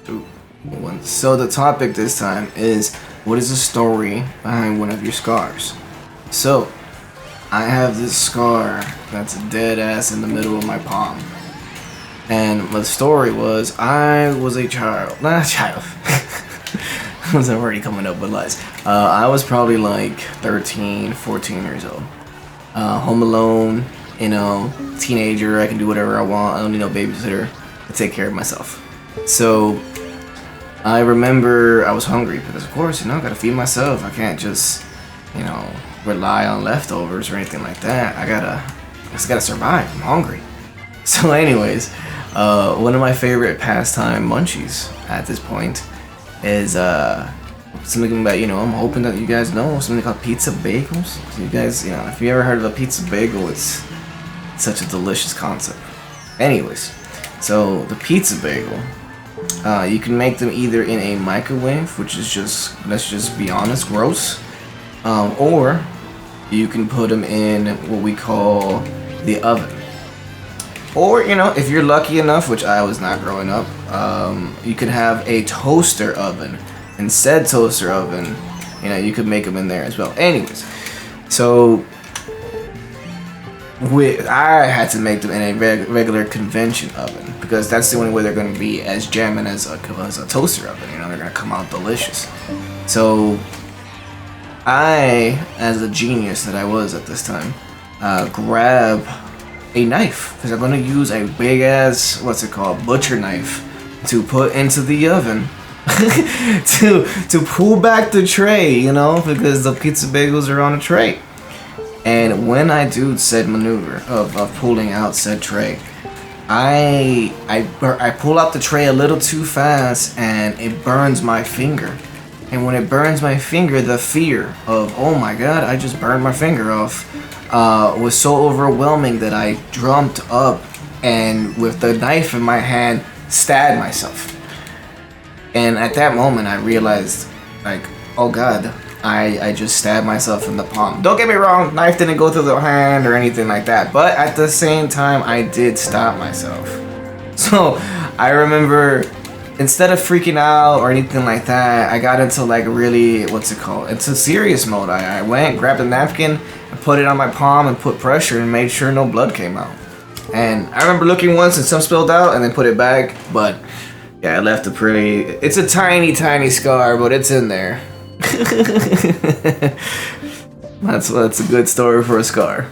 Ooh, one. So the topic this time is, what is the story behind one of your scars? So I have this scar that's dead ass in the middle of my palm. And the story was, I was a child. Not a child. I was already coming up with lies. I was probably like 13, 14 years old. Home alone, teenager. I can do whatever I want. I don't need no babysitter. I take care of myself. So I remember I was hungry because, of course, I gotta feed myself. I can't just, rely on leftovers or anything like that. I just gotta survive. I'm hungry. So, anyways, one of my favorite pastime munchies at this point is something that I'm hoping that you guys know, something called pizza bagels. You guys, if you ever heard of a pizza bagel, it's such a delicious concept. Anyways, so the pizza bagel, you can make them either in a microwave, which is just, let's just be honest, gross, or you can put them in what we call the oven. Or, if you're lucky enough, which I was not growing up, you could have a toaster oven. And said toaster oven, you could make them in there as well. Anyways, so I had to make them in a regular convention oven because that's the only way they're going to be as jamming as a toaster oven. They're going to come out delicious. So I, as a genius that I was at this time, grab a knife because I'm going to use a big ass, butcher knife to put into the oven. to pull back the tray, because the pizza bagels are on a tray. And when I do said maneuver of pulling out said tray, I pull out the tray a little too fast and it burns my finger. And when it burns my finger, the fear of, oh my god, I just burned my finger off, was so overwhelming that I jumped up and with the knife in my hand, stabbed myself. And at that moment, I realized, oh god, I just stabbed myself in the palm. Don't get me wrong, knife didn't go through the hand or anything like that. But at the same time, I did stop myself. So I remember, instead of freaking out or anything like that, I got into really, into serious mode. I went, grabbed a napkin, and put it on my palm and put pressure and made sure no blood came out. And I remember looking once and some spilled out and then put it back, but yeah, I left it's a tiny, tiny scar, but it's in there. That's a good story for a scar.